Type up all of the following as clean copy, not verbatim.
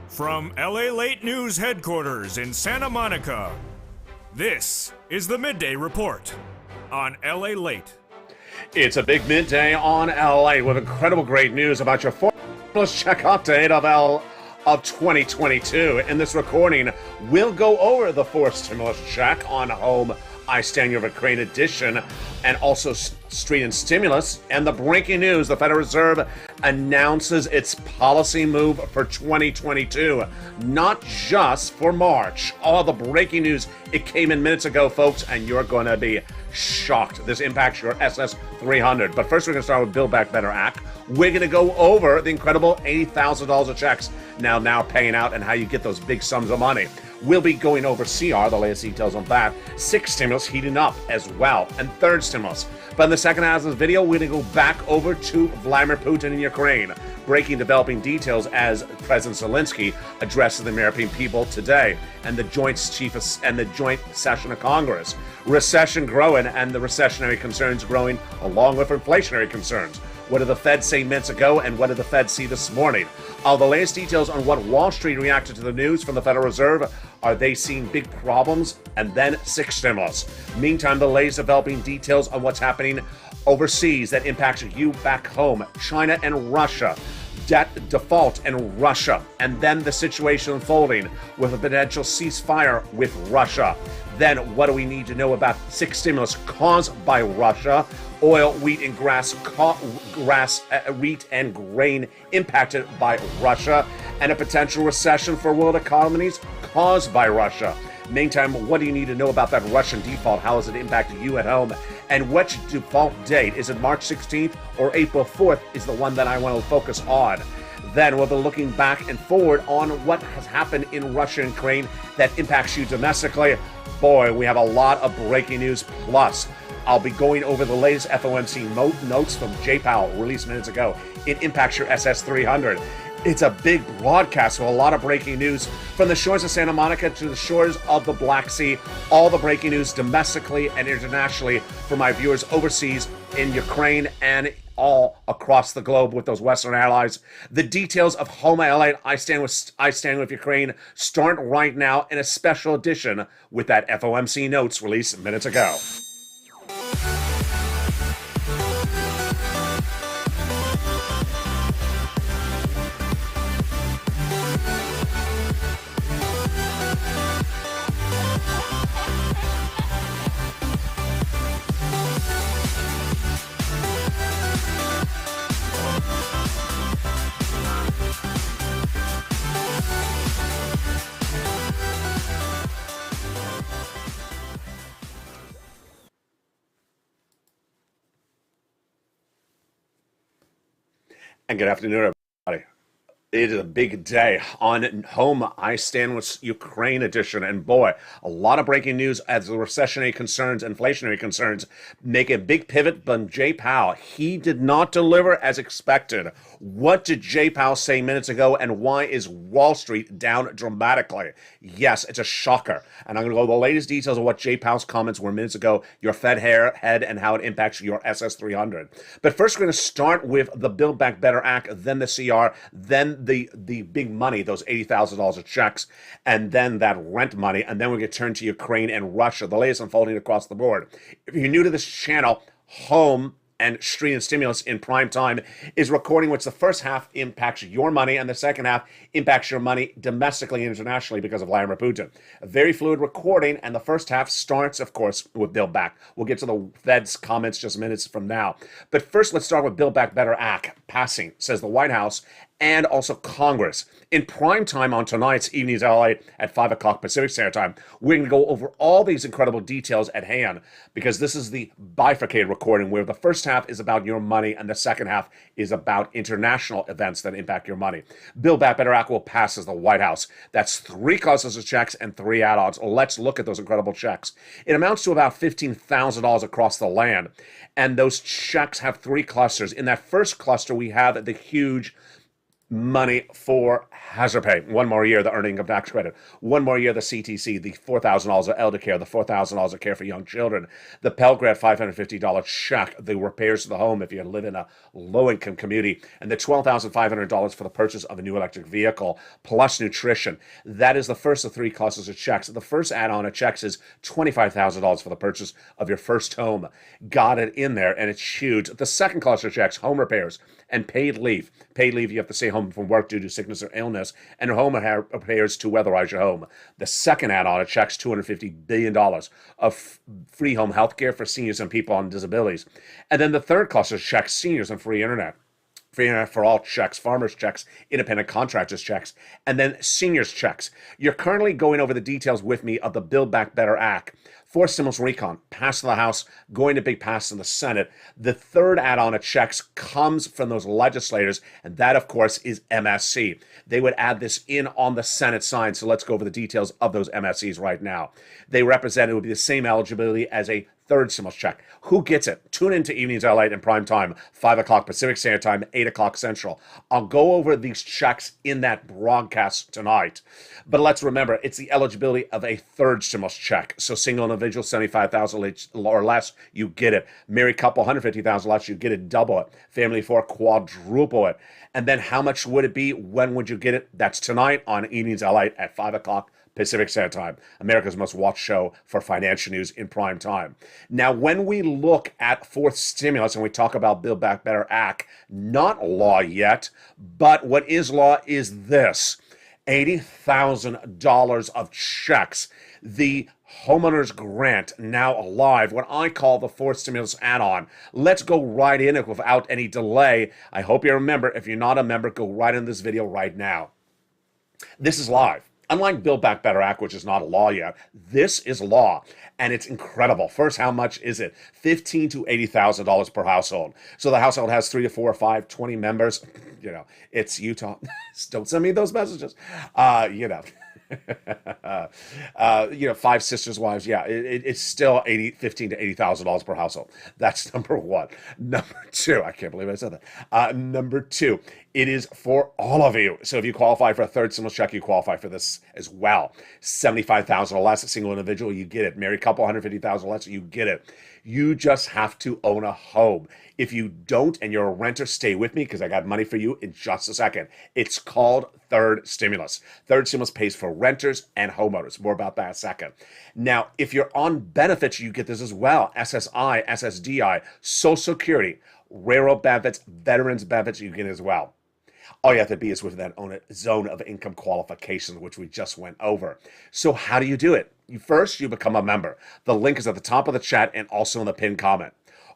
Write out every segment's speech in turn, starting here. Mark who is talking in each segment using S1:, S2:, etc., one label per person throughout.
S1: From LALATE News headquarters in Santa Monica, this is the Midday Report on LALATE.
S2: It's a big midday on LA with incredible great news about your stimulus check update of 2022. In this recording, we'll go over the fourth stimulus check on home, I Stand Your Ukraine edition, and also street and stimulus. And the breaking news, the Federal Reserve announces its policy move for 2022, not just for March. All the breaking news, it came in minutes ago, folks, and you're going to be shocked. This impacts your SS 300. But first, we're going to start with Build Back Better Act. We're going to go over the incredible $80,000 of checks now paying out and how you get those big sums of money. We'll be going over CR, the latest details on that. Sixth stimulus heating up as well, and third stimulus. But in the second half of this video, we're going to go back over to Vladimir Putin in Ukraine, breaking developing details as President Zelensky addresses the American people today, and the joint session of Congress. Recession growing and the recessionary concerns growing along with inflationary concerns. What did the Fed say minutes ago, and what did the Fed see this morning? All the latest details on what Wall Street reacted to the news from the Federal Reserve. Are they seeing big problems? And then sixth stimulus. Meantime, the latest developing details on what's happening overseas that impacts you back home. China and Russia. Debt default in Russia. And then the situation unfolding with a potential ceasefire with Russia. Then what do we need to know about sixth stimulus caused by Russia? Oil, wheat, and wheat and grain impacted by Russia, and a potential recession for world economies caused by Russia. Meantime, what do you need to know about that Russian default? How has it impacted you at home? And which default date? Is it March 16th or April 4th is the one that I want to focus on. Then we'll be looking back and forward on what has happened in Russia and Ukraine that impacts you domestically. Boy, we have a lot of breaking news. Plus, I'll be going over the latest FOMC notes from Jay Powell, released minutes ago. It impacts your SS 300. It's a big broadcast with a lot of breaking news from the shores of Santa Monica to the shores of the Black Sea. All the breaking news domestically and internationally for my viewers overseas in Ukraine and all across the globe with those Western allies. The details of Home LA, I Stand with Ukraine, start right now in a special edition with that FOMC notes released minutes ago. And good afternoon, everybody. It is a big day on Home, I Stand with Ukraine edition. And boy, a lot of breaking news as the recessionary concerns, inflationary concerns make a big pivot. But Jay Powell, he did not deliver as expected. What did Jay Powell say minutes ago, and why is Wall Street down dramatically? Yes, it's a shocker. And I'm going to go over the latest details of what Jay Powell's comments were minutes ago, your Fed head, and how it impacts your SS 300. But first, we're going to start with the Build Back Better Act, then the CR, then the big money, those $80,000 of checks, and then that rent money, and then we're going to turn to Ukraine and Russia, the latest unfolding across the board. If you're new to this channel, Home and Street and Stimulus in prime time is recording which the first half impacts your money and the second half impacts your money domestically and internationally because of Vladimir Putin. A very fluid recording, and the first half starts, of course, with Build Back. We'll get to the Fed's comments just minutes from now. But first, let's start with Build Back Better Act passing, says the White House, and also Congress. In prime time on tonight's Evenings LA at 5 o'clock Pacific Standard Time, we're going to go over all these incredible details at hand because this is the bifurcated recording where the first half is about your money and the second half is about international events that impact your money. Build Back Better Act will pass as the White House. That's 3 classes of checks and 3 add-ons. Let's look at those incredible checks. It amounts to about $15,000 across the land, and those checks have 3 clusters. In that first cluster, we have the huge money for hazard pay. One more year, the earned income tax credit. One more year, the CTC, the $4,000 of elder care, the $4,000 of care for young children, the Pell Grant $550 check, the repairs to the home if you live in a low-income community, and the $12,500 for the purchase of a new electric vehicle, plus nutrition. That is the first of three classes of checks. The first add-on of checks is $25,000 for the purchase of your first home. Got it in there, and it's huge. The second class of checks, home repairs and paid leave. Paid leave, you have to stay home from work due to sickness or illness, and home repairs to weatherize your home. The second add-on of checks, $250 billion of free home health care for seniors and people on disabilities. And then the third class of checks, seniors and free internet. Free internet for all checks, farmers checks, independent contractors checks, and then seniors checks. You're currently going over the details with me of the Build Back Better Act. Fourth stimulus recon, passed in the House, going to big pass in the Senate. The third add-on of checks comes from those legislators, and that, of course, is MSC. They would add this in on the Senate side, so let's go over the details of those MSCs right now. They represent, it would be the same eligibility as a third stimulus check. Who gets it? Tune into Evenings LALATE in prime time, 5 o'clock Pacific Standard Time, 8 o'clock Central. I'll go over these checks in that broadcast tonight. But let's remember, it's the eligibility of a third stimulus check. So single individual, $75,000 or less, you get it. Married couple, $150,000 less, you get it, double it. Family of four, quadruple it. And then how much would it be? When would you get it? That's tonight on Evenings LALATE at 5 o'clock Pacific Standard Time, America's most watched show for financial news in prime time. Now, when we look at fourth stimulus and we talk about Build Back Better Act, not law yet, but what is law is this: $80,000 of checks. The homeowners grant now alive, what I call the fourth stimulus add-on. Let's go right in it without any delay. I hope you remember. If you're not a member, go right in this video right now. This is live. Unlike Build Back Better Act, which is not a law yet, this is law, and it's incredible. First, how much is it? $15,000 to $80,000 per household. So the household has 3 to 4 or 5, 20 members. You know, it's Utah. Don't send me those messages. You know. 5 sisters' wives. Yeah, it's still $15,000 to $80,000 per household. That's number one. Number two, I can't believe I said that. Number two, it is for all of you. So if you qualify for a third stimulus check, you qualify for this as well. $75,000 or less, a single individual, you get it. Married couple, $150,000 or less, you get it. You just have to own a home. If you don't and you're a renter, stay with me because I got money for you in just a second. It's called third stimulus. Third stimulus pays for renters and homeowners. More about that in a second. Now, if you're on benefits, you get this as well. SSI, SSDI, Social Security, railroad benefits, veterans benefits, you get as well. All you have to be is within that zone of income qualifications, which we just went over. So how do you do it? First, you become a member. The link is at the top of the chat and also in the pinned comment.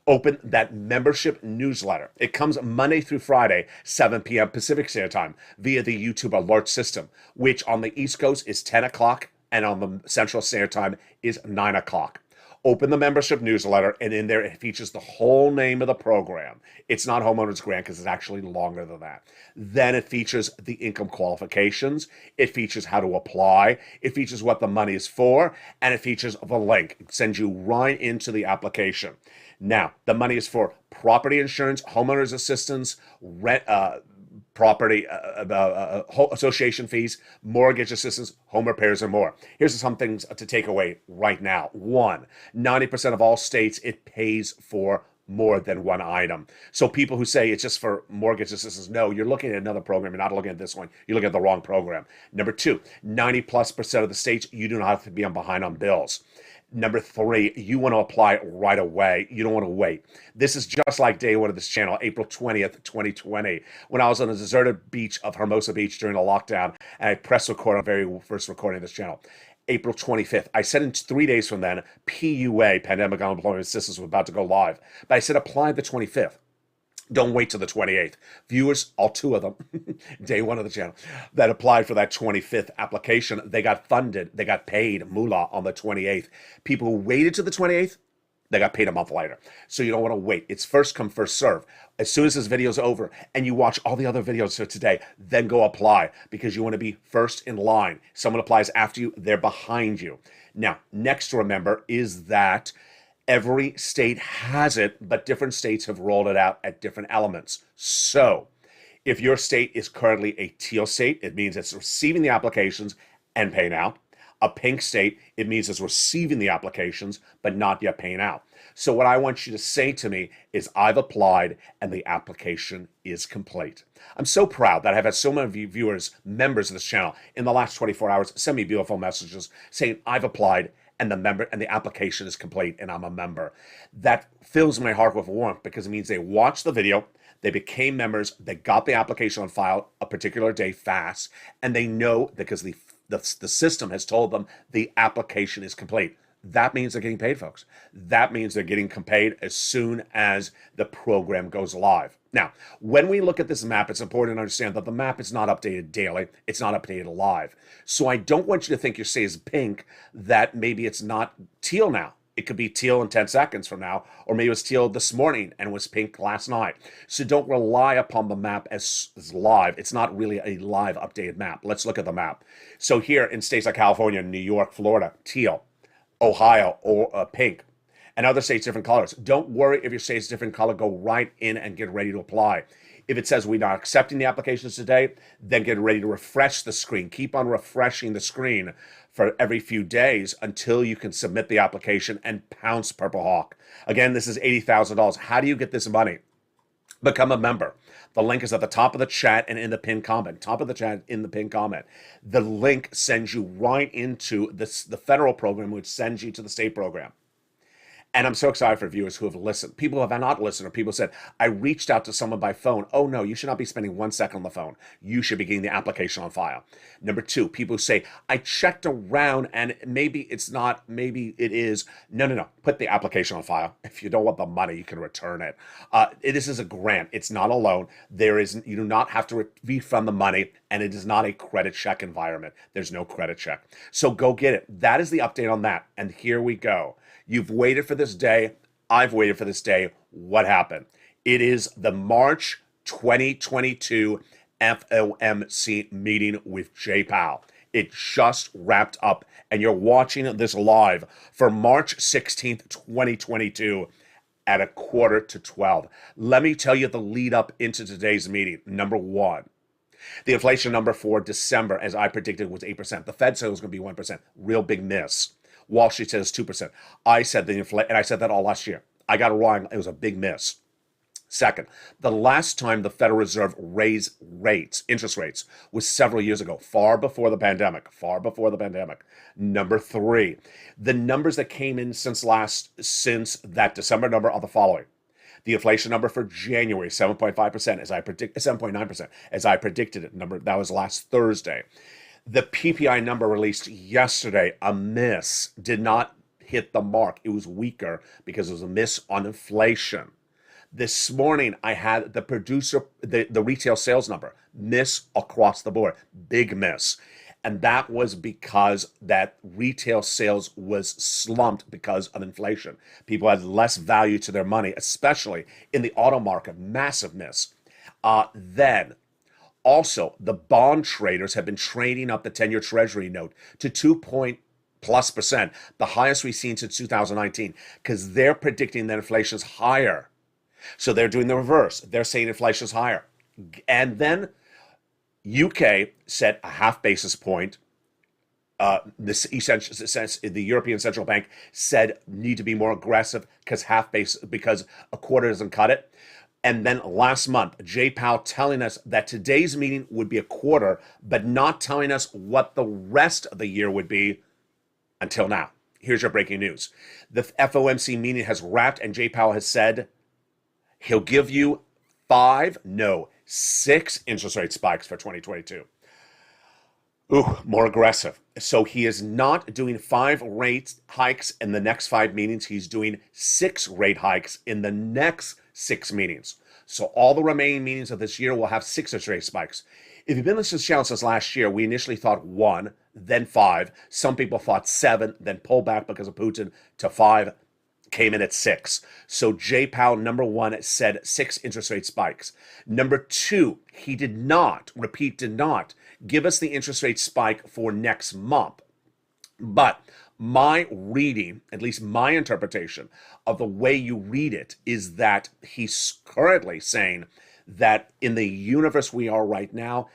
S2: Open that membership newsletter. It comes Monday through Friday, 7 p.m. Pacific Standard Time via the YouTube alert system, which on the East Coast is 10 o'clock and on the Central Standard Time is 9 o'clock. Open the membership newsletter, and in there it features the whole name of the program. It's not Homeowners Grant because it's actually longer than that. Then it features the income qualifications. It features how to apply. It features what the money is for, and it features the link. It sends you right into the application. Now, the money is for property insurance, homeowners assistance, rent, property association fees, mortgage assistance, home repairs, and more. Here's some things to take away right now. 1, 90% of all states, it pays for more than one item. So people who say it's just for mortgage assistance, no, you're looking at another program. You're not looking at this one. You're looking at the wrong program. Number 2, 90+% of the states, you do not have to be behind on bills. Number 3, you want to apply right away. You don't want to wait. This is just like day one of this channel, April 20th, 2020, when I was on the deserted beach of Hermosa Beach during the lockdown, and I pressed record on the very first recording of this channel. April 25th. I said in 3 days from then, PUA, Pandemic Unemployment Assistance, was about to go live. But I said apply the 25th. Don't wait till the 28th. Viewers, all 2 of them, day one of the channel, that applied for that 25th application, they got funded, they got paid moolah on the 28th. People who waited to the 28th, they got paid a month later. So you don't want to wait. It's first come, first serve. As soon as this video is over and you watch all the other videos for today, then go apply because you want to be first in line. Someone applies after you, they're behind you. Now, next to remember is that every state has it, but different states have rolled it out at different elements. So If your state is currently a teal state, it means it's receiving the applications and paying out. A pink state, it means it's receiving the applications but not yet paying out. So what I want you to say to me is I've applied and the application is complete. I'm so proud that I've had so many viewers, members of this channel in the last 24 hours send me beautiful messages saying I've applied and the application is complete and I'm a member. That fills my heart with warmth because it means they watched the video, they became members, they got the application on file a particular day fast, and they know because the system has told them the application is complete. That means they're getting paid, folks. That means they're getting paid as soon as the program goes live. Now, when we look at this map, it's important to understand that the map is not updated daily. It's not updated live. So I don't want you to think your state is pink, that maybe it's not teal now. It could be teal in 10 seconds from now, or maybe it was teal this morning and was pink last night. So don't rely upon the map as live. It's not really a live updated map. Let's look at the map. So here in states like California, New York, Florida, teal. Ohio, or pink. And other states, different colors. Don't worry if your state's different color. Go right in and get ready to apply. If it says we're not accepting the applications today, then get ready to refresh the screen. Keep on refreshing the screen for every few days until you can submit the application and pounce Purple Hawk. Again, this is $80,000. How do you get this money? Become a member. The link is at the top of the chat and in the pinned comment. Top of the chat in the pinned comment. The link sends you right into the federal program, which sends you to the state program. And I'm so excited for viewers who have listened. People who have not listened, or people said, I reached out to someone by phone. Oh no, you should not be spending 1 second on the phone. You should be getting the application on file. Number two, people who say, I checked around and maybe it's not, maybe it is. No. Put the application on file. If you don't want the money, you can return it. This is a grant. It's not a loan. You do not have to refund the money, and it is not a credit check environment. There's no credit check. So go get it. That is the update on that. And here we go. You've waited for this day. I've waited for this day. What happened? It is the March 2022 FOMC meeting with Jay Powell. It just wrapped up, and you're watching this live for March 16th, 2022 at 11:45. Let me tell you the lead up into today's meeting. Number one, the inflation number for December, as I predicted, was 8%. The Fed said it was going to be 1%. Real big miss. Wall Street says 2%. I said and I said that all last year. I got it wrong. It was a big miss. Second, the last time the Federal Reserve raised interest rates, was several years ago, far before the pandemic. Number three, the numbers that came in since that December number are the following. The inflation number for January, 7.5%, 7.9%, as I predicted it. That was last Thursday. The PPI number released yesterday, a miss, did not hit the mark. It was weaker because it was a miss on inflation. This morning, I had the retail sales number, miss across the board, big miss. And that was because that retail sales was slumped because of inflation. People had less value to their money, especially in the auto market, massive miss. Then, also, the bond traders have been trading up the 10-year Treasury note to 2+%, the highest we've seen since 2019, because they're predicting that inflation is higher. So they're doing the reverse. They're saying inflation is higher. And then UK set a half basis point. The European Central Bank said need to be more aggressive because a quarter doesn't cut it. And then last month, Jay Powell telling us that today's meeting would be a quarter, but not telling us what the rest of the year would be until now. Here's your breaking news. The FOMC meeting has wrapped, and Jay Powell has said he'll give you 6 interest rate spikes for 2022. More aggressive. So he is not doing 5 rate hikes in the next 5 meetings. He's doing 6 rate hikes in the next 6 meetings. So all the remaining meetings of this year will have 6 interest rate spikes. If you've been listening to this channel since last year, we initially thought 1, then 5. Some people thought 7, then pulled back because of Putin to 5, came in at 6. So Jay Powell, number 1, said 6 interest rate spikes. Number 2, he did not give us the interest rate spike for next month. But my reading, at least my interpretation of the way you read it, is that he's currently saying that in the universe we are right now,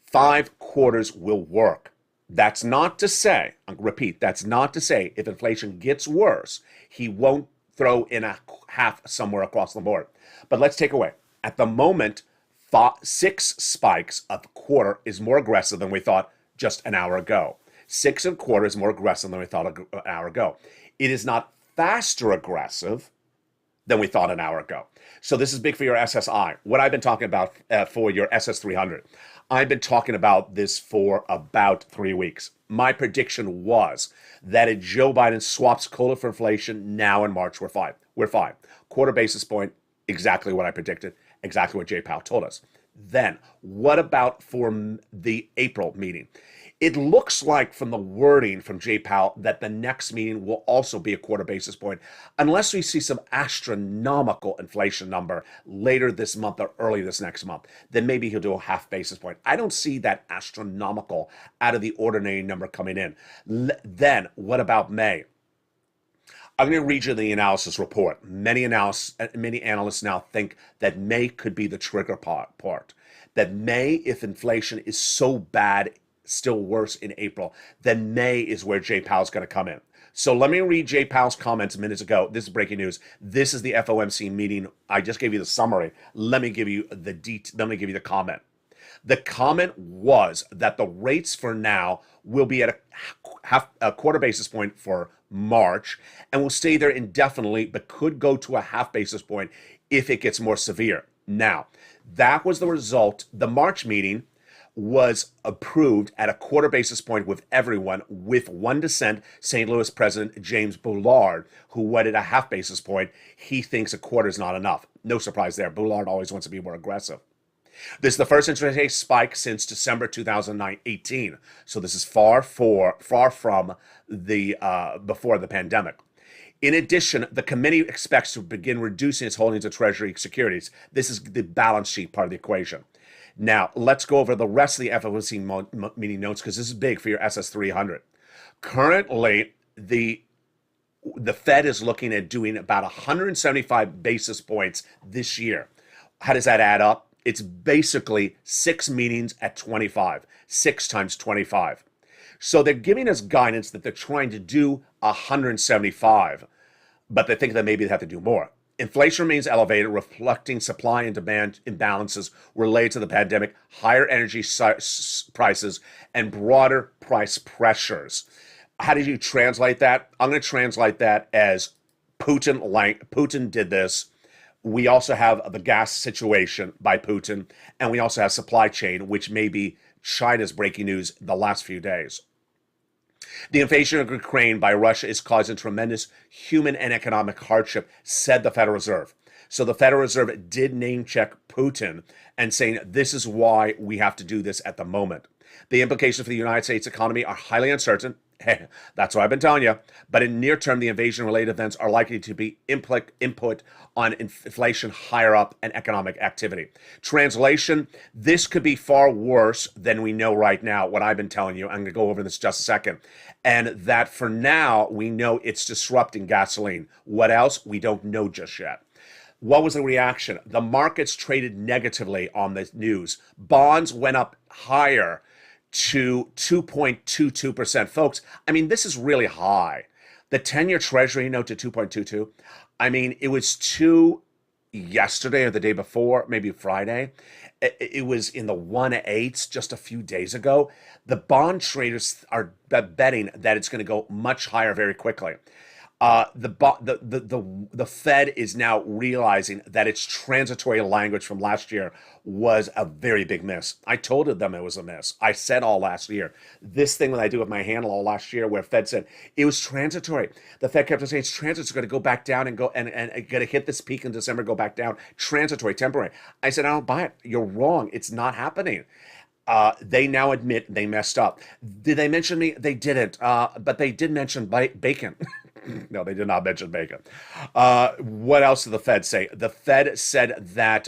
S2: 5 quarters will work. That's not to say, I'll repeat, that's not to say if inflation gets worse, he won't throw in a half somewhere across the board. But let's take away. At the moment, 6 spikes a quarter is more aggressive than we thought just an hour ago. 6 and a quarter is more aggressive than we thought an hour ago. It is not faster aggressive than we thought an hour ago. So this is big for your SSI. What I've been talking about for your SS300. I've been talking about this for about 3 weeks. My prediction was that if Joe Biden swaps COLA for inflation now in March, we're fine. We're fine. Quarter basis point, exactly what I predicted, exactly what Jay Powell told us. Then, what about for the April meeting? It looks like from the wording from Jay Powell that the next meeting will also be a quarter basis point, unless we see some astronomical inflation number later this month or early this next month. Then maybe he'll do a half basis point. I don't see that astronomical out of the ordinary number coming in. Then what about May? I'm going to read you the analysis report. Many analysts now think that May could be the trigger part. That May, if inflation is so bad, still worse in April, then May is where Jay Powell's going to come in. So let me read Jay Powell's comments minutes ago. This is breaking news. This is the FOMC meeting. I just gave you the summary. Let me give you the comment. The comment was that the rates for now will be at a quarter basis point for March and will stay there indefinitely, but could go to a half basis point if it gets more severe. Now, that was the result. The March meeting was approved at a quarter basis point with everyone, with one dissent, St. Louis President James Bullard, who wanted a half basis point. He thinks a quarter is not enough. No surprise there. Bullard always wants to be more aggressive. This is the first interest rate spike since December 2018. So this is far from the before the pandemic. In addition, the committee expects to begin reducing its holdings of Treasury securities. This is the balance sheet part of the equation. Now, let's go over the rest of the FOMC meeting notes because this is big for your SS300. Currently, the Fed is looking at doing about 175 basis points this year. How does that add up? It's basically 6 meetings at 25, 6 times 25. So they're giving us guidance that they're trying to do 175, but they think that maybe they have to do more. Inflation remains elevated, reflecting supply and demand imbalances related to the pandemic, higher energy prices, and broader price pressures. How did you translate that? I'm going to translate that as Putin did this. We also have the gas situation by Putin, and we also have supply chain, which may be China's breaking news the last few days. The invasion of Ukraine by Russia is causing tremendous human and economic hardship, said the Federal Reserve. So the Federal Reserve did name check Putin and saying this is why we have to do this at the moment. The implications for the United States economy are highly uncertain. That's what I've been telling you. But in near term, the invasion-related events are likely to be input on inflation higher up and economic activity. Translation, this could be far worse than we know right now, what I've been telling you. I'm going to go over this just a second. And that for now, we know it's disrupting gasoline. What else? We don't know just yet. What was the reaction? The markets traded negatively on the news. Bonds went up higher to 2.22%. Folks, I mean, this is really high. The 10-year Treasury note to 2.22. I mean, it was 2 yesterday or the day before, maybe Friday. It was in the 1.8s just a few days ago. The bond traders are betting that it's going to go much higher very quickly. The Fed is now realizing that its transitory language from last year was a very big miss. I told them it was a miss. I said all last year. This thing that I do with my handle all last year where Fed said it was transitory. The Fed kept on saying it's transitory. It's going to go back down and going to hit this peak in December, go back down. Transitory, temporary. I said, I don't buy it. You're wrong. It's not happening. They now admit they messed up. Did they mention me? They didn't. But they did mention bacon. No, they did not mention bacon. What else did the Fed say? The Fed said that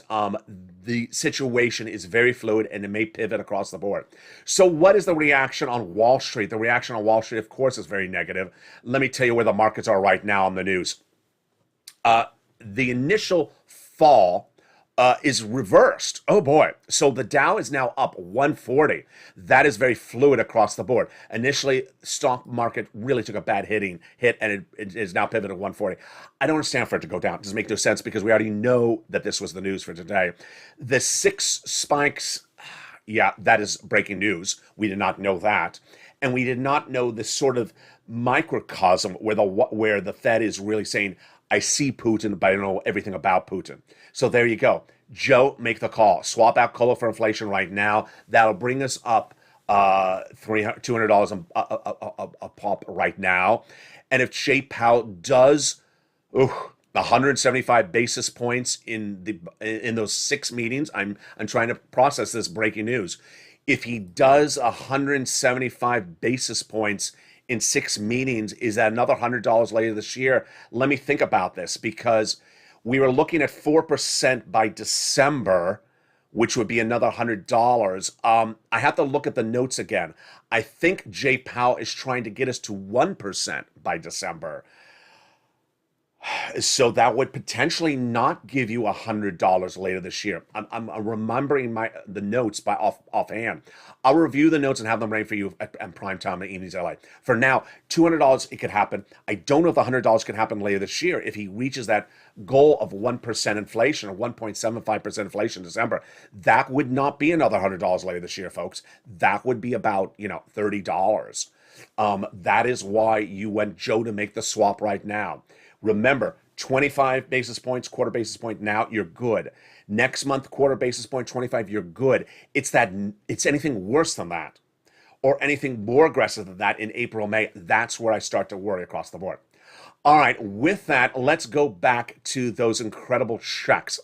S2: the situation is very fluid and it may pivot across the board. So what is the reaction on Wall Street? The reaction on Wall Street, of course, is very negative. Let me tell you where the markets are right now on the news. The initial fall is reversed. Oh boy. So the Dow is now up 140. That is very fluid across the board. Initially, stock market really took a bad hit and it is now pivoted to 140. I don't understand for it to go down. It doesn't make no sense because we already know that this was the news for today. The 6 spikes, yeah, that is breaking news. We did not know that. And we did not know this sort of microcosm where the Fed is really saying, I see Putin, but I don't know everything about Putin. So there you go. Joe, make the call. Swap out cola for inflation right now. That'll bring us up $200 a pop right now. And if Jay Powell does 175 basis points in those 6 meetings, I'm trying to process this breaking news. If he does 175 basis points in 6 meetings, is that another $100 later this year? Let me think about this, because we were looking at 4% by December, which would be another $100. I have to look at the notes again. I think Jay Powell is trying to get us to 1% by December. So that would potentially not give you $100 later this year. I'm remembering the notes by offhand. I'll review the notes and have them ready for you at prime time at Evenings LA. For now, $200, it could happen. I don't know if the $100 can happen later this year if he reaches that goal of 1% inflation or 1.75% inflation in December. That would not be another $100 later this year, folks. That would be about, $30. That is why you want Joe to make the swap right now. Remember, 25 basis points, quarter basis point now, you're good. Next month, quarter basis point, 25, you're good. It's anything worse than that or anything more aggressive than that in April, May. That's where I start to worry across the board. All right, with that, let's go back to those incredible checks.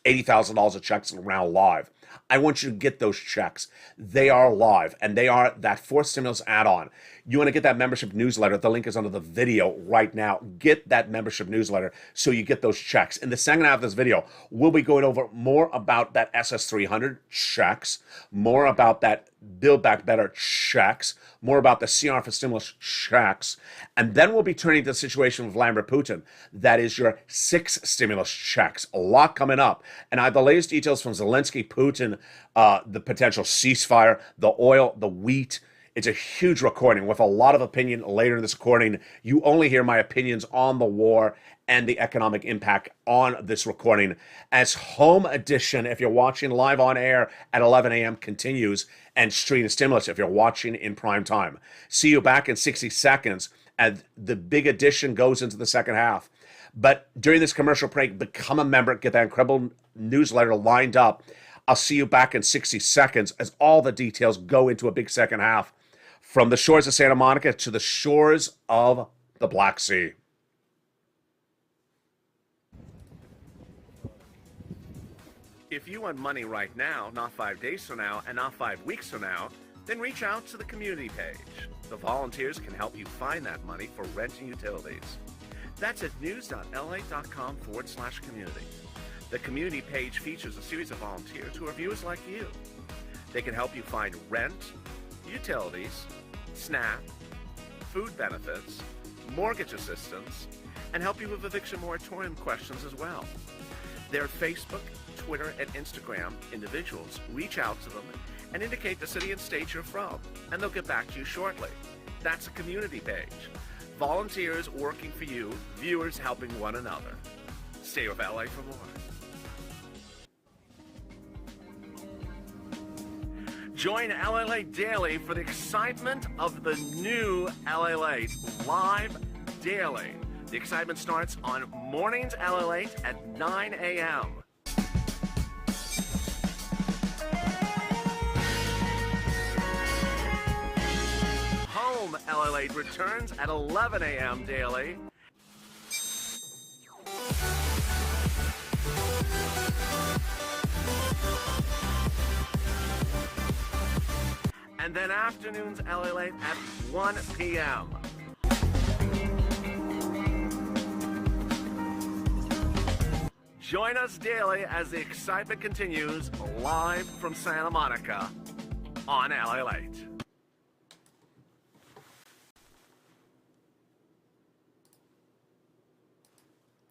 S2: $80,000 of checks around live. I want you to get those checks. They are live, and they are that fourth stimulus add-on. You want to get that membership newsletter. The link is under the video right now. Get that membership newsletter so you get those checks. In the second half of this video, we'll be going over more about that SS300 checks, more about that Build Back Better checks, more about the CR for stimulus checks, and then we'll be turning to the situation with Vladimir Putin. That is your 6 stimulus checks. A lot coming up. And I have the latest details from Zelensky, Putin, the potential ceasefire, the oil, the wheat. It's a huge recording with a lot of opinion later in this recording. You only hear my opinions on the war and the economic impact on this recording. As home edition, if you're watching live on air at 11 a.m. continues, and stream stimulus if you're watching in prime time. See you back in 60 seconds as the big edition goes into the second half. But during this commercial break, become a member, get that incredible newsletter lined up. I'll see you back in 60 seconds as all the details go into a big second half. From the shores of Santa Monica to the shores of the Black Sea. If you want money right now, not 5 days from now, and not 5 weeks from now, then reach out to the community page. The volunteers can help you find that money for rent and utilities. That's at news.la.com/community. The community page features a series of volunteers who are viewers like you. They can help you find rent, utilities, SNAP, food benefits, mortgage assistance, and help you with eviction moratorium questions as well. Their Facebook, Twitter, and Instagram individuals reach out to them and indicate the city and state you're from, and they'll get back to you shortly. That's a community page. Volunteers working for you, viewers helping one another. Stay with LA for more. Join LALATE Daily for the excitement of the new LALATE live daily. The excitement starts on mornings LALATE at 9 a.m. Home LALATE returns at 11 a.m. daily. And then afternoons LALATE at 1 p.m. Join us daily as the excitement continues live from Santa Monica on LALATE.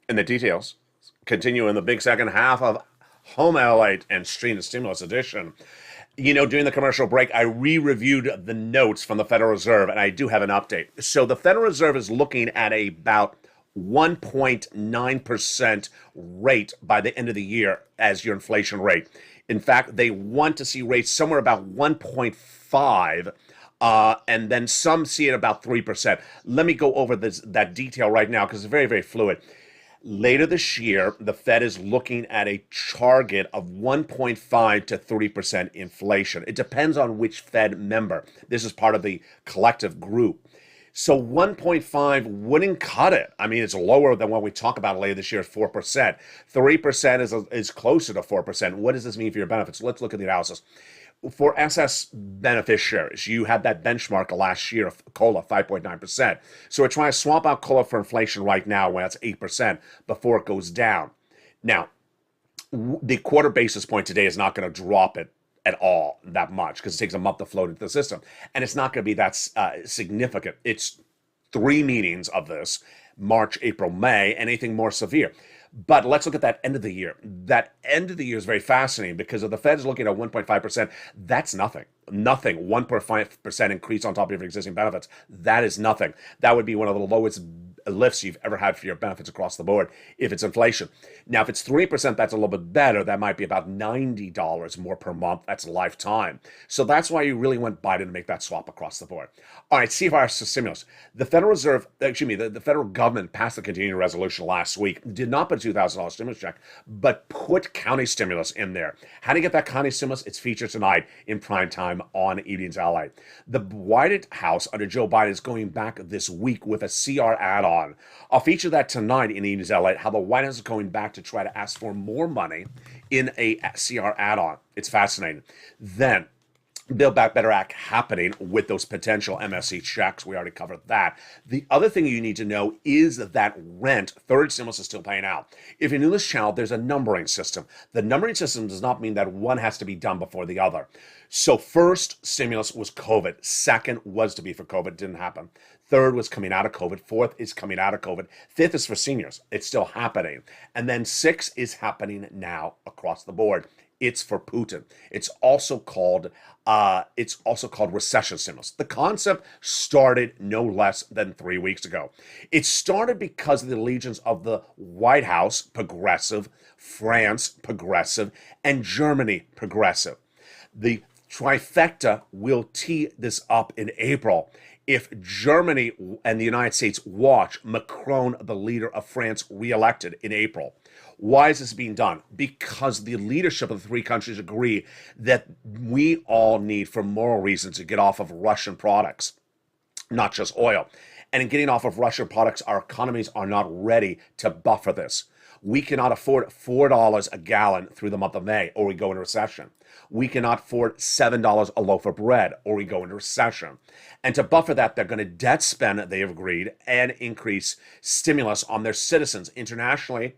S2: And the details continue in the big second half of home LALATE and stream the stimulus edition. You know, during the commercial break, I re-reviewed the notes from the Federal Reserve, and I do have an update. So the Federal Reserve is looking at about 1.9% rate by the end of the year as your inflation rate. In fact, they want to see rates somewhere about 1.5, and then some see it about 3%. Let me go over that detail right now because it's very, very fluid. Later this year, the Fed is looking at a target of 1.5 to 3% inflation. It depends on which Fed member. This is part of the collective group. So 1.5 wouldn't cut it. I mean, it's lower than what we talk about later this year at 4%. 3% is closer to 4%. What does this mean for your benefits? Let's look at the analysis. For SS beneficiaries, you had that benchmark last year of COLA, 5.9%. So we're trying to swap out COLA for inflation right now when it's 8% before it goes down. Now, the quarter basis point today is not going to drop it at all that much because it takes a month to float into the system. And it's not going to be that significant. It's 3 meetings of this, March, April, May, and anything more severe. But let's look at that end of the year. That end of the year is very fascinating because if the Fed is looking at 1.5%, that's nothing. Nothing. 1.5% increase on top of your existing benefits. That is nothing. That would be one of the lowest lifts you've ever had for your benefits across the board if it's inflation. Now, if it's 3%, that's a little bit better. That might be about $90 more per month. That's lifetime. So that's why you really want Biden to make that swap across the board. All right, CFR stimulus. The Federal Reserve, the federal government passed the continuing resolution last week, did not put a $2,000 stimulus check, but put county stimulus in there. How do you get that county stimulus? It's featured tonight in prime time on Evenings LA. The White House under Joe Biden is going back this week with a CR add-on. I'll feature that tonight in Evenings LA, how the White House is going back to try to ask for more money in a CR add-on. It's fascinating. Then, Build Back Better Act happening with those potential MSC checks. We already covered that. The other thing you need to know is that rent, third stimulus, is still paying out. If you're new to this channel, there's a numbering system. The numbering system does not mean that one has to be done before the other. So first stimulus was COVID. Second was to be for COVID. Didn't happen. Third was coming out of COVID. Fourth is coming out of COVID. Fifth is for seniors. It's still happening. And then 6 is happening now across the board. It's for Putin. It's also called recession stimulus. The concept started no less than 3 weeks ago. It started because of the allegiance of the White House, progressive, France, progressive, and Germany, progressive. The trifecta will tee this up in April. If Germany and the United States watch Macron, the leader of France, reelected in April. Why is this being done? Because the leadership of the 3 countries agree that we all need, for moral reasons, to get off of Russian products, not just oil. And in getting off of Russian products, our economies are not ready to buffer this. We cannot afford $4 a gallon through the month of May, or we go into recession. We cannot afford $7 a loaf of bread, or we go into recession. And to buffer that, they're going to debt spend, they have agreed, and increase stimulus on their citizens internationally,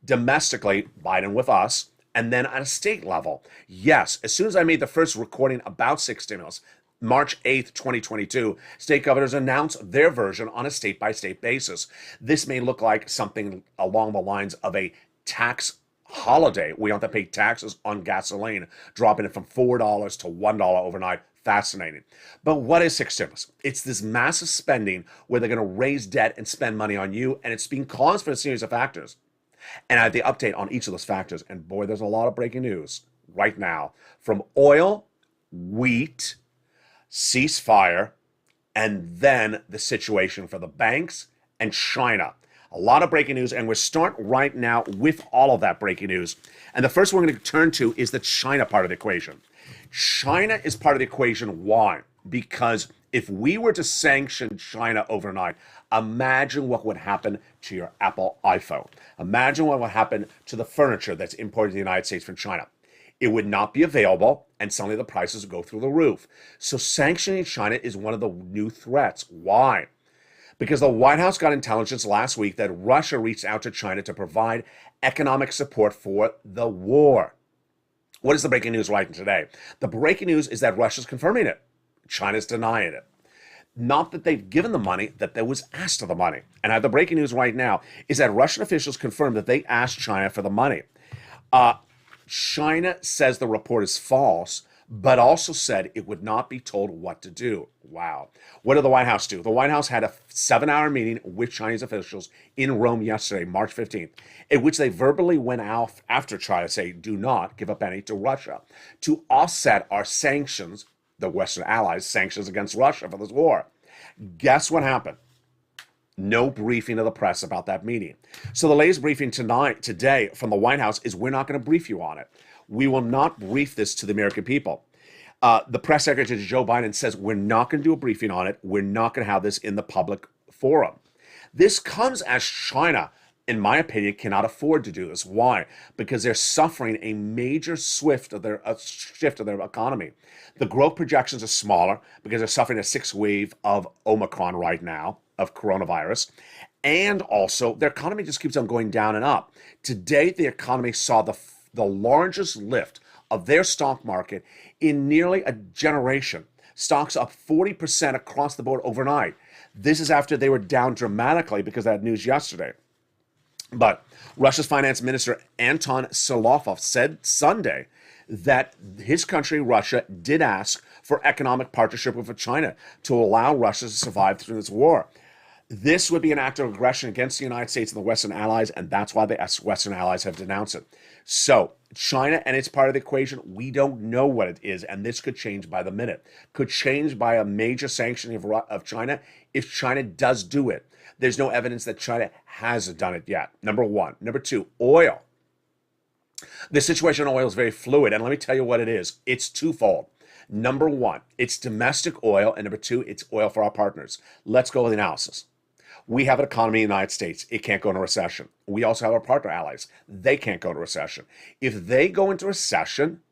S2: domestically, Biden with us, and then at a state level. Yes, as soon as I made the first recording about 6 stimulus, March 8th, 2022, state governors announced their version on a state-by-state basis. This may look like something along the lines of a tax holiday. We don't have to pay taxes on gasoline, dropping it from $4 to $1 overnight. Fascinating. But what is 6 stimulus? It's this massive spending where they're going to raise debt and spend money on you, and it's being caused for a series of factors. And I have the update on each of those factors. And boy, there's a lot of breaking news right now from oil, wheat, ceasefire, and then the situation for the banks and China. A lot of breaking news, and we're starting right now with all of that breaking news. And the first one we're going to turn to is the China part of the equation. China is part of the equation. Why? Because if we were to sanction China overnight, imagine what would happen to your Apple iPhone. Imagine what would happen to the furniture that's imported to the United States from China. It would not be available, and suddenly the prices would go through the roof. So sanctioning China is one of the new threats. Why? Because the White House got intelligence last week that Russia reached out to China to provide economic support for the war. What is the breaking news right today? The breaking news is that Russia's confirming it. China's denying it. Not that they've given the money, that there was asked for the money. And I have the breaking news right now is that Russian officials confirmed that they asked China for the money. China says the report is false, but also said it would not be told what to do. Wow. What did the White House do? The White House had a 7-hour meeting with Chinese officials in Rome yesterday, March 15th, in which they verbally went out after China say, do not give up any to Russia to offset our sanctions, the Western allies' sanctions against Russia for this war. Guess what happened? No briefing of the press about that meeting. So the latest briefing today from the White House is we're not going to brief you on it. We will not brief this to the American people. The press secretary, Joe Biden, says we're not going to do a briefing on it. We're not going to have this in the public forum. This comes as China, in my opinion, cannot afford to do this. Why? Because they're suffering a major shift of their economy. The growth projections are smaller because they're suffering a 6th wave of Omicron right now, of coronavirus. And also, their economy just keeps on going down and up. Today, the economy saw the largest lift of their stock market in nearly a generation. Stocks up 40% across the board overnight. This is after they were down dramatically because of that news yesterday. But Russia's finance minister Anton Solofov said Sunday that his country, Russia, did ask for economic partnership with China to allow Russia to survive through this war. This would be an act of aggression against the United States and the Western allies, and that's why the Western allies have denounced it. So China and its part of the equation, we don't know what it is, and this could change by the minute. Could change by a major sanction of China if China does do it. There's no evidence that China has done it yet, number one. Number two, oil. The situation on oil is very fluid, and let me tell you what it is. It's twofold. Number one, it's domestic oil, and number two, it's oil for our partners. Let's go with the analysis. We have an economy in the United States. It can't go into recession. We also have our partner allies. They can't go into recession. If they go into recession,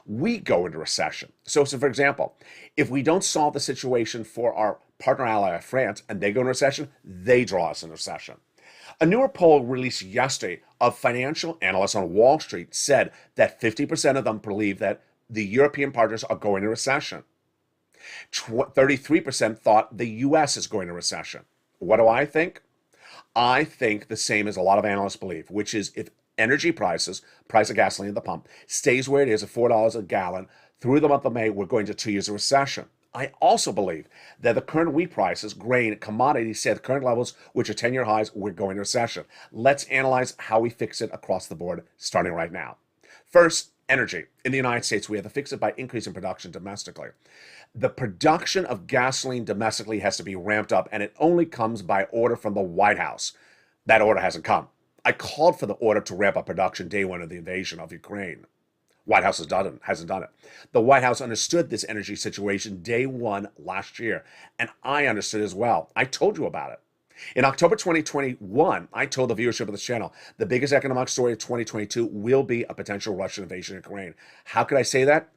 S2: we go into recession. So for example, if we don't solve the situation for our partner ally France and they go into recession, they draw us into recession. A newer poll released yesterday of financial analysts on Wall Street said that 50% of them believe that the European partners are going into recession. 33% thought the U.S. is going into recession. What do I think? I think the same as a lot of analysts believe, which is if energy prices, price of gasoline at the pump, stays where it is at $4 a gallon through the month of May, we're going to 2 years of recession. I also believe that the current wheat prices, grain, commodities stay at the current levels, which are 10-year highs, we're going into recession. Let's analyze how we fix it across the board, starting right now. First, energy. In the United States, we have to fix it by increasing production domestically. The production of gasoline domestically has to be ramped up, and it only comes by order from the White House. That order hasn't come. I called for the order to ramp up production day one of the invasion of Ukraine. White House hasn't done it. The White House understood this energy situation day one last year, and I understood as well. I told you about it. In October 2021, I told the viewership of this channel, the biggest economic story of 2022 will be a potential Russian invasion of Ukraine. How could I say that?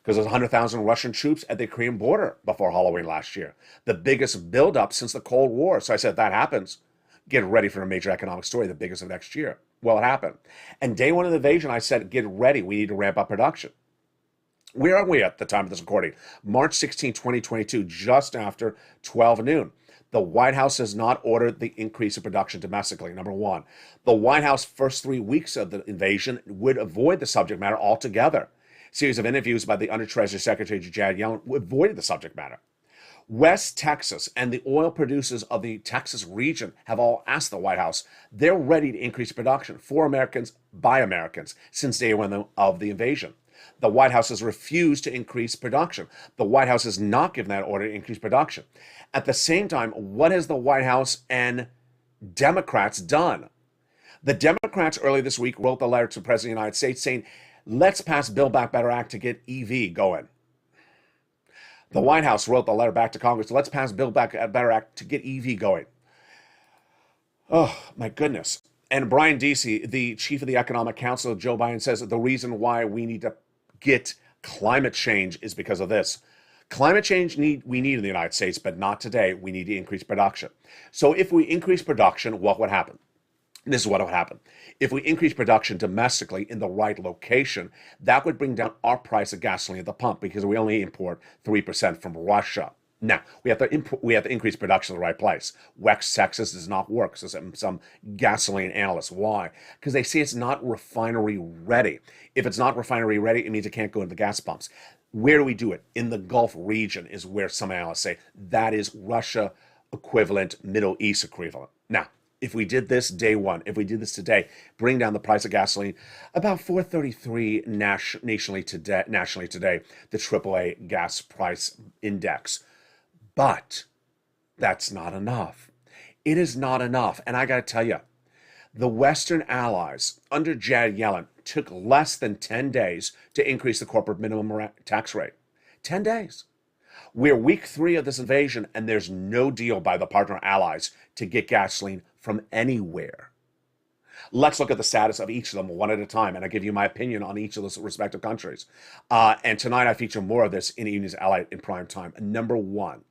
S2: Because there's 100,000 Russian troops at the Korean border before Halloween last year. The biggest buildup since the Cold War. So I said, if that happens, get ready for a major economic story, the biggest of next year. Well, it happened. And day one of the invasion, I said, get ready. We need to ramp up production. Where are we at the time of this recording? March 16, 2022, just after 12 noon. The White House has not ordered the increase of production domestically, number one. The White House, first 3 weeks of the invasion, would avoid the subject matter altogether. Series of interviews by the Under Treasury Secretary Janet Yellen avoided the subject matter. West Texas and the oil producers of the Texas region have all asked the White House. They're ready to increase production for Americans by Americans since day one of the invasion. The White House has refused to increase production. The White House has not given that order to increase production. At the same time, what has the White House and Democrats done? The Democrats earlier this week wrote the letter to the President of the United States saying, let's pass Build Back Better Act to get EV going. The White House wrote the letter back to Congress, let's pass Build Back Better Act to get EV going. Oh, my goodness. And Brian Deasy, the chief of the Economic Council of Joe Biden, says that the reason why we need to get climate change is because of this. Climate change we need in the United States, but not today. We need to increase production. So if we increase production, what would happen? This is what would happen. If we increase production domestically in the right location, that would bring down our price of gasoline at the pump because we only import 3% from Russia. Now, we have to increase production in the right place. West Texas does not work, says some gasoline analysts. Why? Because they say it's not refinery ready. If it's not refinery ready, it means it can't go into the gas pumps. Where do we do it? In the Gulf region is where some analysts say that is Russia equivalent, Middle East equivalent. Now, if we did this day one, if we did this today, bring down the price of gasoline about 433 nationally today, the AAA gas price index. But that's not enough. It is not enough. And I got to tell you, the Western allies under Janet Yellen took less than 10 days to increase the corporate minimum tax rate. 10 days. We're week 3 of this invasion, and there's no deal by the partner allies to get gasoline from anywhere. Let's look at the status of each of them one at a time, and I give you my opinion on each of those respective countries. And tonight I feature more of this in Evenings Ally in prime time. Number 1.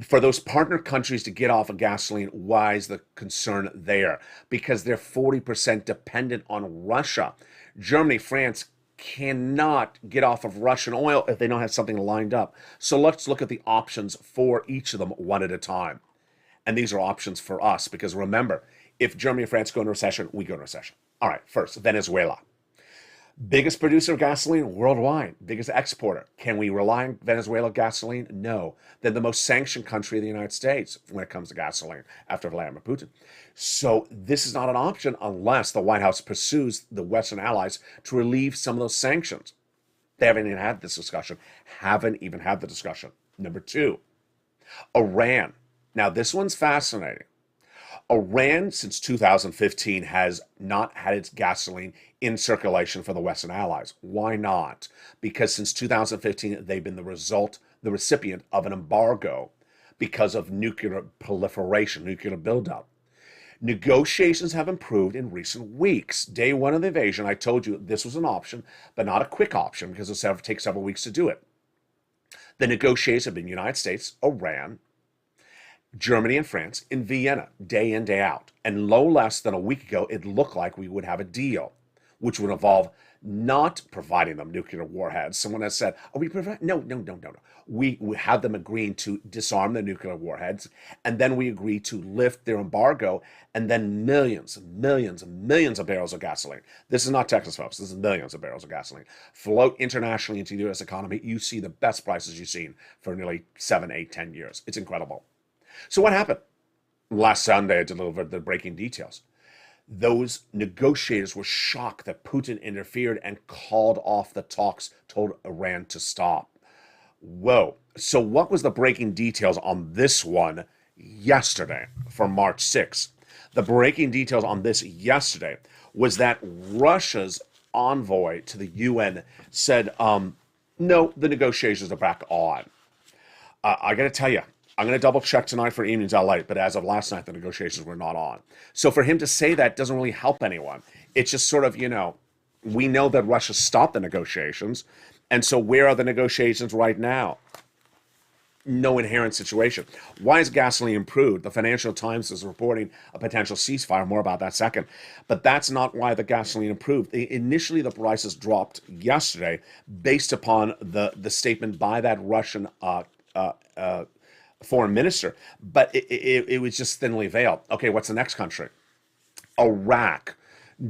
S2: For those partner countries to get off of gasoline, why is the concern there? Because they're 40% dependent on Russia. Germany, France cannot get off of Russian oil if they don't have something lined up. So let's look at the options for each of them one at a time. And these are options for us because remember, if Germany and France go into recession, we go into recession. All right, first, Venezuela. Biggest producer of gasoline worldwide, biggest exporter. Can we rely on Venezuela gasoline? No. They're the most sanctioned country in the United States when it comes to gasoline after Vladimir Putin. So this is not an option unless the White House pursues the Western allies to relieve some of those sanctions. They haven't even had this discussion. Number 2, Iran. Now this one's fascinating. Iran, since 2015, has not had its gasoline in circulation for the Western allies. Why not? Because since 2015, they've been the recipient of an embargo because of nuclear proliferation, nuclear buildup. Negotiations have improved in recent weeks. Day one of the invasion, I told you this was an option, but not a quick option because it takes several weeks to do it. The negotiations have been United States, Iran, Germany and France in Vienna, day in, day out. And no less than a week ago, it looked like we would have a deal, which would involve not providing them nuclear warheads. Someone has said, "Are we providing?" No. We have them agreeing to disarm the nuclear warheads, and then we agree to lift their embargo, and then millions and millions and millions of barrels of gasoline. This is not Texas, folks. This is millions of barrels of gasoline. Float internationally into the U.S. economy. You see the best prices you've seen for nearly 7, 8, 10 years. It's incredible. So what happened? Last Sunday, I delivered the breaking details. Those negotiators were shocked that Putin interfered and called off the talks, told Iran to stop. Whoa. So what was the breaking details on this one yesterday for March 6th? The breaking details on this yesterday was that Russia's envoy to the UN said, no, the negotiations are back on. I got to tell you, I'm going to double check tonight for Evenings LA, but as of last night, the negotiations were not on. So for him to say that doesn't really help anyone. It's just sort of, we know that Russia stopped the negotiations. And so where are the negotiations right now? No inherent situation. Why is gasoline improved? The Financial Times is reporting a potential ceasefire. More about that second. But that's not why the gasoline improved. Initially, the prices dropped yesterday based upon the statement by that Russian foreign minister, but it was just thinly veiled. Okay, what's the next country? Iraq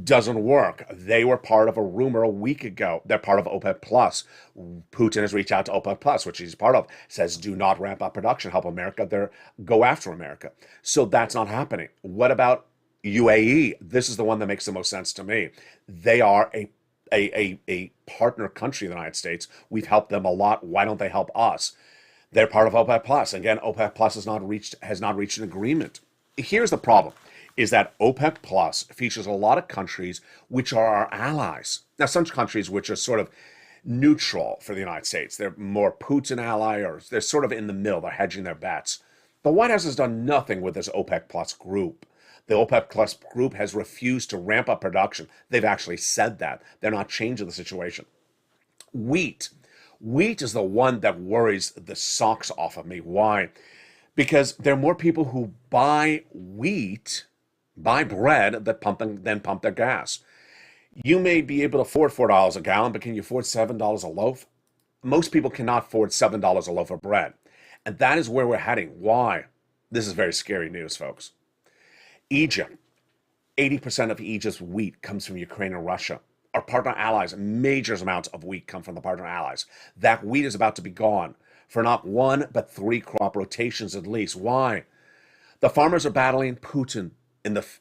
S2: doesn't work. They were part of a rumor a week ago. They're part of OPEC Plus. Putin has reached out to OPEC Plus, which he's part of, says do not ramp up production, help America, go after America. So that's not happening. What about UAE? This is the one that makes the most sense to me. They are a partner country of the United States. We've helped them a lot. Why don't they help us? They're part of OPEC Plus. Again, OPEC Plus has not reached an agreement. Here's the problem, is that OPEC Plus features a lot of countries which are our allies. Now, some countries which are sort of neutral for the United States. They're more Putin ally, or they're sort of in the middle. They're hedging their bets. The White House has done nothing with this OPEC Plus group. The OPEC Plus group has refused to ramp up production. They've actually said that. They're not changing the situation. Wheat is the one that worries the socks off of me. Why? Because there are more people who buy bread than pump their gas. You may be able to afford $4 a gallon, but can you afford $7 a loaf? Most people cannot afford $7 a loaf of bread. And that is where we're heading. Why? This is very scary news, folks. Egypt, 80% of Egypt's wheat comes from Ukraine and Russia. Our partner allies, major amounts of wheat come from the partner allies. That wheat is about to be gone for not one, but three crop rotations at least. Why? The farmers are battling Putin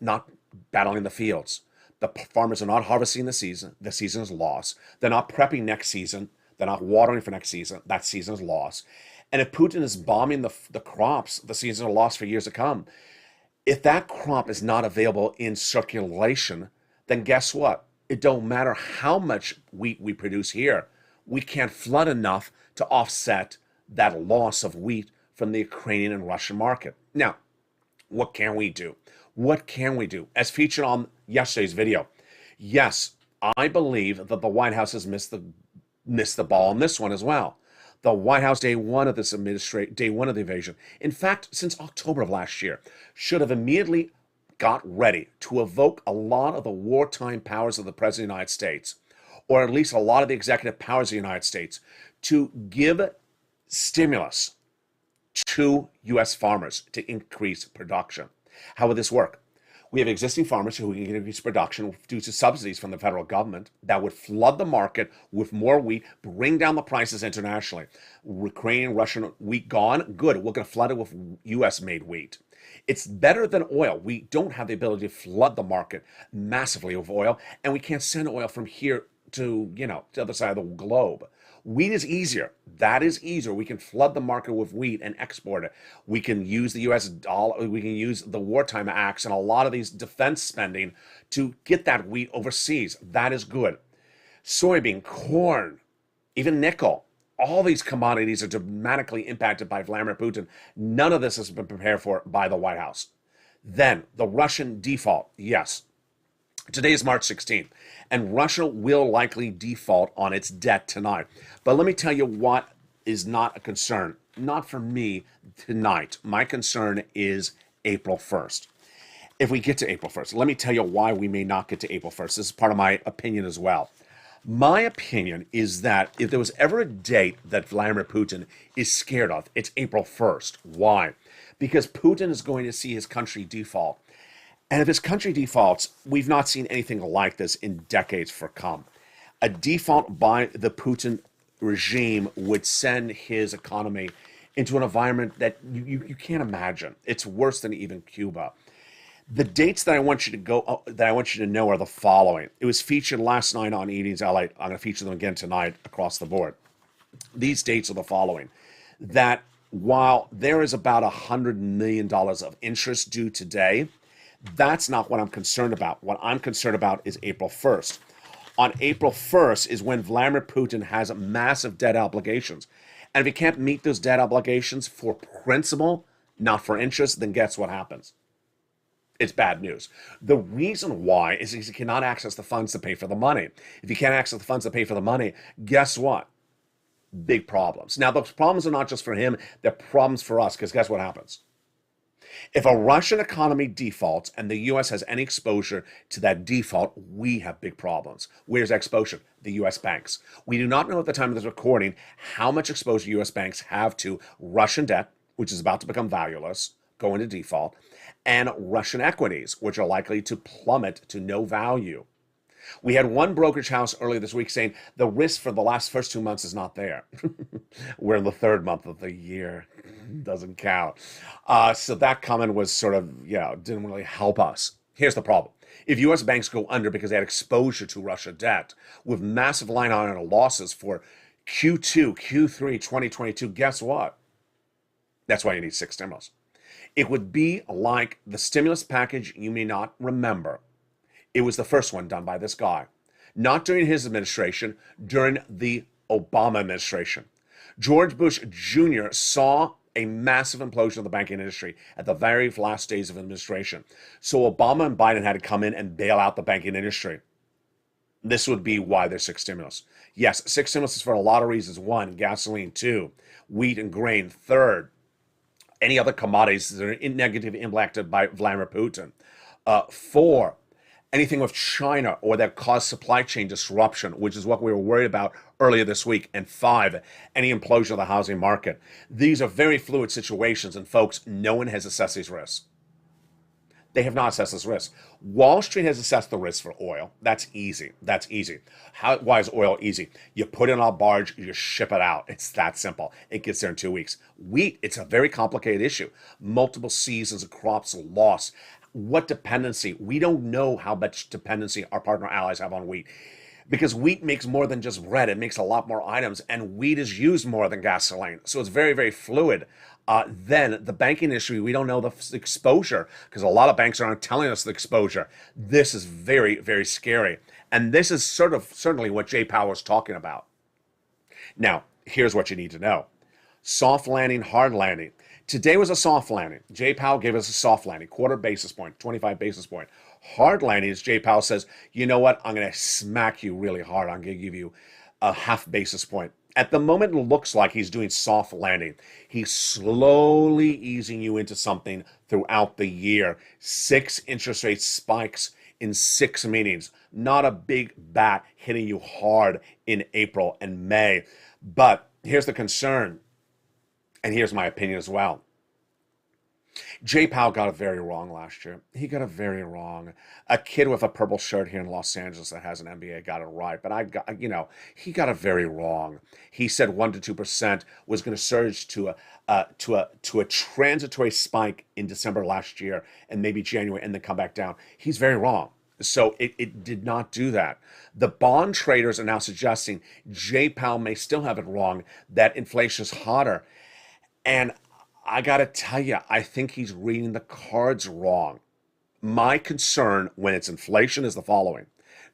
S2: not battling the fields. The farmers are not harvesting the season. The season is lost. They're not prepping next season. They're not watering for next season. That season is lost. And if Putin is bombing the crops, the season is lost for years to come. If that crop is not available in circulation, then guess what? It don't matter how much wheat we produce here. We can't flood enough to offset that loss of wheat from the Ukrainian and Russian market. Now, what can we do? What can we do? As featured on yesterday's video, yes, I believe that the White House has missed the ball on this one as well. The White House, day one of the invasion, in fact, since October of last year, should have immediately got ready to evoke a lot of the wartime powers of the President of the United States, or at least a lot of the executive powers of the United States, to give stimulus to U.S. farmers to increase production. How would this work? We have existing farmers who can increase production due to subsidies from the federal government that would flood the market with more wheat, bring down the prices internationally. Ukrainian, Russian wheat gone? Good. We're going to flood it with U.S.-made wheat. It's better than oil. We don't have the ability to flood the market massively with oil, and we can't send oil from here to, the other side of the globe. Wheat is easier. That is easier. We can flood the market with wheat and export it. We can use the U.S. dollar. We can use the wartime acts and a lot of these defense spending to get that wheat overseas. That is good. Soybean, corn, even nickel. All these commodities are dramatically impacted by Vladimir Putin. None of this has been prepared for by the White House. Then the Russian default. Yes. Today is March 16th, and Russia will likely default on its debt tonight. But let me tell you what is not a concern. Not for me tonight. My concern is April 1st. If we get to April 1st, let me tell you why we may not get to April 1st. This is part of my opinion as well. My opinion is that if there was ever a date that Vladimir Putin is scared of, it's April 1st. Why? Because Putin is going to see his country default. And if his country defaults, we've not seen anything like this in decades for come. A default by the Putin regime would send his economy into an environment that you can't imagine. It's worse than even Cuba. The dates that I want you to know are the following. It was featured last night on Eating's LA. I'm going to feature them again tonight across the board. These dates are the following. That while there is about $100 million of interest due today, that's not what I'm concerned about. What I'm concerned about is April 1st. On April 1st is when Vladimir Putin has massive debt obligations. And if he can't meet those debt obligations for principal, not for interest, then guess what happens? It's bad news. The reason why is he cannot access the funds to pay for the money. If he can't access the funds to pay for the money, guess what? Big problems. Now, those problems are not just for him, they're problems for us, because guess what happens? If a Russian economy defaults and the U.S. has any exposure to that default, we have big problems. Where's that exposure? The U.S. banks. We do not know at the time of this recording how much exposure U.S. banks have to Russian debt, which is about to become valueless, go into default, and Russian equities, which are likely to plummet to no value. We had one brokerage house earlier this week saying the risk for the first 2 months is not there. We're in the third month of the year. Doesn't count. So that comment was sort of, didn't really help us. Here's the problem. If U.S. banks go under because they had exposure to Russia debt with massive line item losses for Q2, Q3, 2022, guess what? That's why you need 6 stimulus. It would be like the stimulus package you may not remember. It was the first one done by this guy. Not during his administration, during the Obama administration. George Bush Jr. saw a massive implosion of the banking industry at the very last days of administration. So Obama and Biden had to come in and bail out the banking industry. This would be why there's 6 stimulus. Yes, 6 stimulus is for a lot of reasons. 1, gasoline. 2, wheat and grain. 3rd, any other commodities that are negatively impacted by Vladimir Putin. 4, anything with China or that cause supply chain disruption, which is what we were worried about earlier this week. And five, any implosion of the housing market. These are very fluid situations, and folks, no one has assessed these risks. They have not assessed this risk. Wall Street has assessed the risk for oil. That's easy. That's easy. Why is oil easy? You put it on a barge, you ship it out. It's that simple. It gets there in 2 weeks. Wheat, it's a very complicated issue. Multiple seasons of crops lost. What dependency? We don't know how much dependency our partner allies have on wheat. Because wheat makes more than just bread. It makes a lot more items, and wheat is used more than gasoline. So it's very, very fluid. Then the banking industry, we don't know the exposure because a lot of banks aren't telling us the exposure. This is very, very scary. And this is certainly what Jay Powell is talking about. Now, here's what you need to know. Soft landing, hard landing. Today was a soft landing. Jay Powell gave us a soft landing, quarter basis point, 25 basis point. Hard landing is Jay Powell says, you know what? I'm going to smack you really hard. I'm going to give you a half basis point. At the moment, it looks like he's doing soft landing. He's slowly easing you into something throughout the year. 6 interest rate spikes in 6 meetings. Not a big bat hitting you hard in April and May. But here's the concern, and here's my opinion as well. Jay Powell got it very wrong last year. He got it very wrong. A kid with a purple shirt here in Los Angeles that has an MBA got it right, but he got it very wrong. He said 1% to 2% was going to surge to a transitory spike in December last year and maybe January and then come back down. He's very wrong. So it did not do that. The bond traders are now suggesting Jay Powell may still have it wrong, that inflation is hotter. And I got to tell you, I think he's reading the cards wrong. My concern when it's inflation is the following.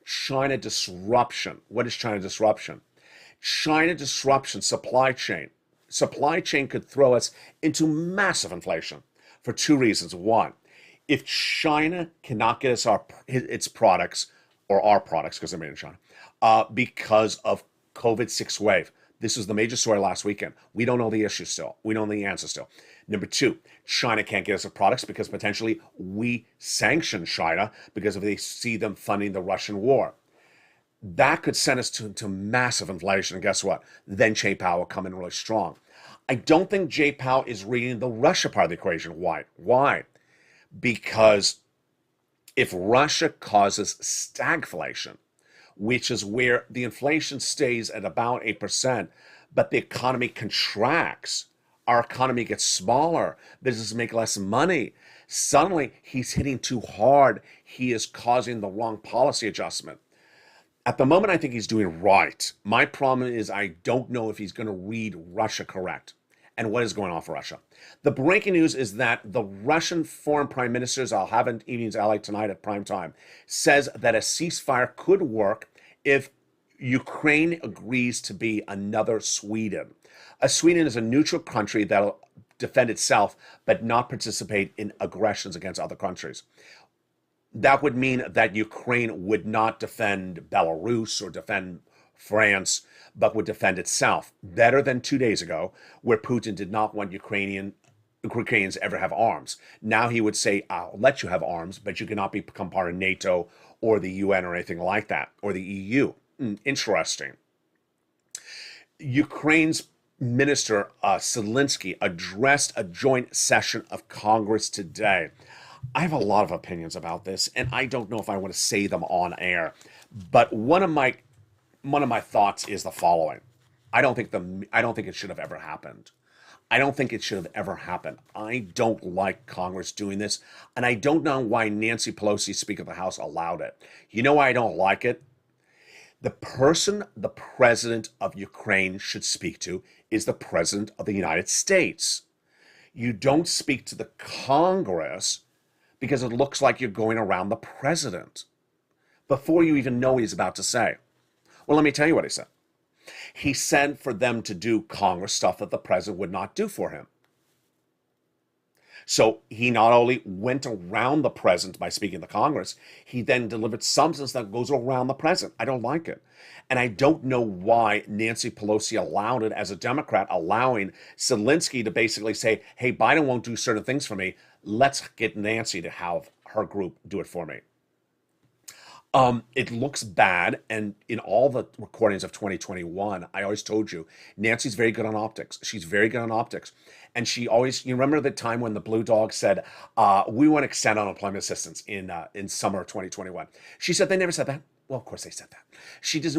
S2: China disruption. What is China disruption? China disruption, supply chain. Supply chain could throw us into massive inflation for 2 reasons. One, if China cannot get us its products, or our products, because they're made in China, because of COVID 6th wave. This was the major story last weekend. We don't know the issue still. We don't know the answer still. Number 2, China can't get us the products because potentially we sanction China because if they see them funding the Russian war. That could send us to massive inflation. And guess what? Then Jay Powell will come in really strong. I don't think Jay Powell is reading the Russia part of the equation. Why? Why? Because if Russia causes stagflation, which is where the inflation stays at about 8%, but the economy contracts, our economy gets smaller, businesses make less money. Suddenly, he's hitting too hard. He is causing the wrong policy adjustment. At the moment, I think he's doing right. My problem is I don't know if he's going to read Russia correct and what is going on for Russia. The breaking news is that the Russian foreign prime ministers, I'll have an evening's ally tonight at prime time, says that a ceasefire could work if Ukraine agrees to be another Sweden. Sweden is a neutral country that'll defend itself but not participate in aggressions against other countries. That would mean that Ukraine would not defend Belarus or defend France, but would defend itself. Better than 2 days ago, where Putin did not want Ukrainians ever have arms. Now he would say, I'll let you have arms, but you cannot become part of NATO or the UN or anything like that, or the EU. Interesting. Ukraine's Minister Zelensky addressed a joint session of Congress today. I have a lot of opinions about this, and I don't know if I want to say them on air. But one of my thoughts is the following: I don't think it should have ever happened. I don't think it should have ever happened. I don't like Congress doing this, and I don't know why Nancy Pelosi, Speaker of the House, allowed it. You know why I don't like it? The person the president of Ukraine should speak to is the president of the United States. You don't speak to the Congress because it looks like you're going around the president before you even know what he's about to say. Well, let me tell you what he said. He said for them to do Congress stuff that the president would not do for him. So he not only went around the president by speaking to Congress, he then delivered substance that goes around the president. I don't like it. And I don't know why Nancy Pelosi allowed it as a Democrat, allowing Zelensky to basically say, hey, Biden won't do certain things for me. Let's get Nancy to have her group do it for me. It looks bad, and in all the recordings of 2021, I always told you, Nancy's very good on optics. She's very good on optics. And she always, you remember the time when the Blue Dog said, we want to extend unemployment assistance in summer of 2021. She said they never said that. Well, of course they said that. She did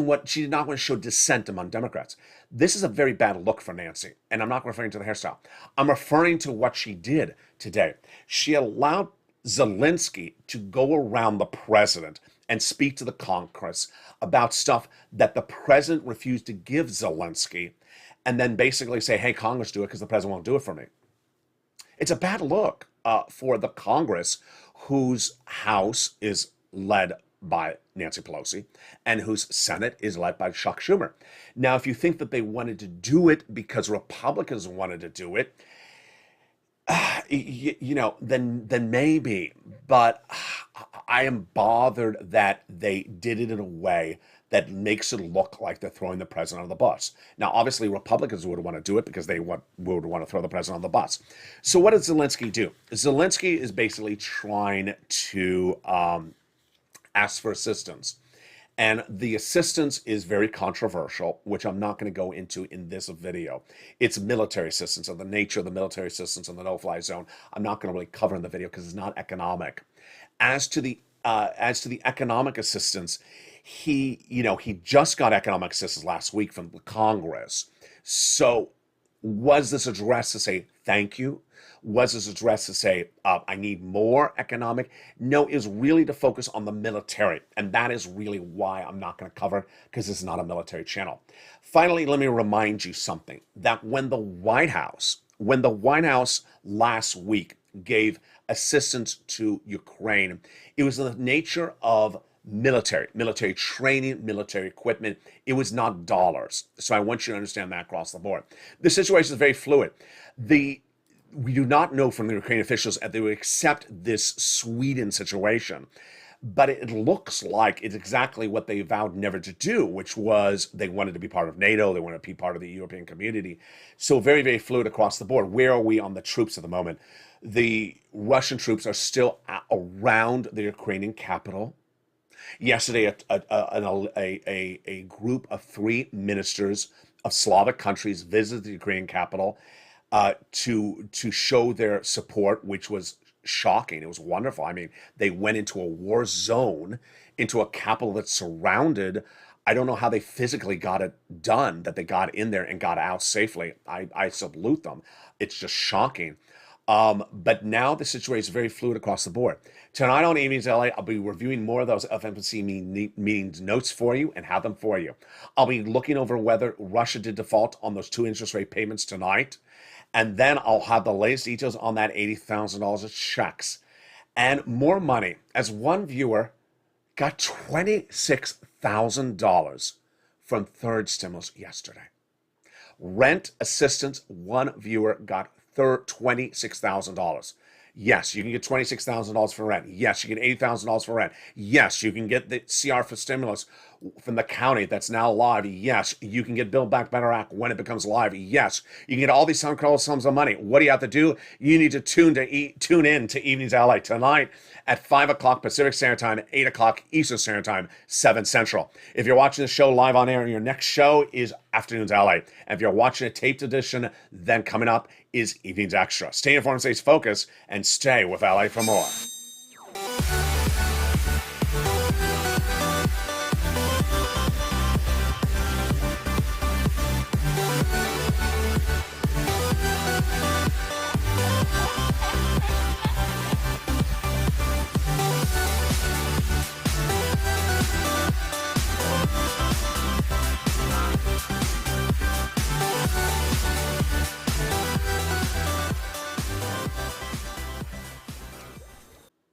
S2: not want to show dissent among Democrats. This is a very bad look for Nancy, and I'm not referring to the hairstyle. I'm referring to what she did today. She allowed Zelensky to go around the president and speak to the Congress about stuff that the president refused to give Zelensky, and then basically say, hey, Congress, do it because the president won't do it for me. It's a bad look for the Congress, whose House is led by Nancy Pelosi and whose Senate is led by Chuck Schumer. Now, if you think that they wanted to do it because Republicans wanted to do it, then maybe. But I am bothered that they did it in a way that makes it look like they're throwing the president on the bus. Now, obviously, Republicans would want to do it because they would want to throw the president on the bus. So what does Zelensky do? Zelensky is basically trying to ask for assistance. And the assistance is very controversial, which I'm not going to go into in this video. It's military assistance, of the nature of the military assistance in the no-fly zone. I'm not going to really cover in the video because it's not economic. As to the economic assistance, he just got economic assistance last week from the Congress. So was this addressed to say thank you? Was this addressed to say, I need more economic? No, is really to focus on the military. And that is really why I'm not going to cover, because this is not a military channel. Finally, let me remind you something, that when the White House last week gave assistance to Ukraine, it was in the nature of military training, military equipment. It was not dollars. So I want you to understand that across the board. The situation is very fluid. We do not know from the Ukrainian officials that they would accept this Sweden situation, but it looks like it's exactly what they vowed never to do, which was they wanted to be part of NATO, they wanted to be part of the European community. So very, very fluid across the board. Where are we on the troops at the moment? The Russian troops are still around the Ukrainian capital. Yesterday, a group of 3 ministers of Slavic countries visited the Ukrainian capital to show their support, which was shocking. It was wonderful. I mean, they went into a war zone, into a capital that's surrounded. I don't know how they physically got it done, that they got in there and got out safely. I salute them. It's just shocking. But now the situation is very fluid across the board. Tonight on Evenings LA, I'll be reviewing more of those FMC meetings notes for you and have them for you. I'll be looking over whether Russia did default on those 2 interest rate payments tonight. And then I'll have the latest details on that $80,000 of checks and more money, as one viewer got $26,000 from third stimulus yesterday. Rent assistance, one viewer got $26,000. Yes, you can get $26,000 for rent. Yes, you get $80,000 for rent. Yes, you can get the CR for stimulus from the county that's now live. Yes, you can get Build Back Better Act when it becomes live. Yes, you can get all these incredible sums of money. What do you have to do? You need to tune in to Evenings LA tonight at 5 o'clock Pacific Standard Time, 8 o'clock Eastern Standard Time, 7 Central. If you're watching the show live on air, your next show is Afternoons LA. And if you're watching a taped edition, then coming up is Evenings Extra. Stay informed, stay focused, and stay with LA for more.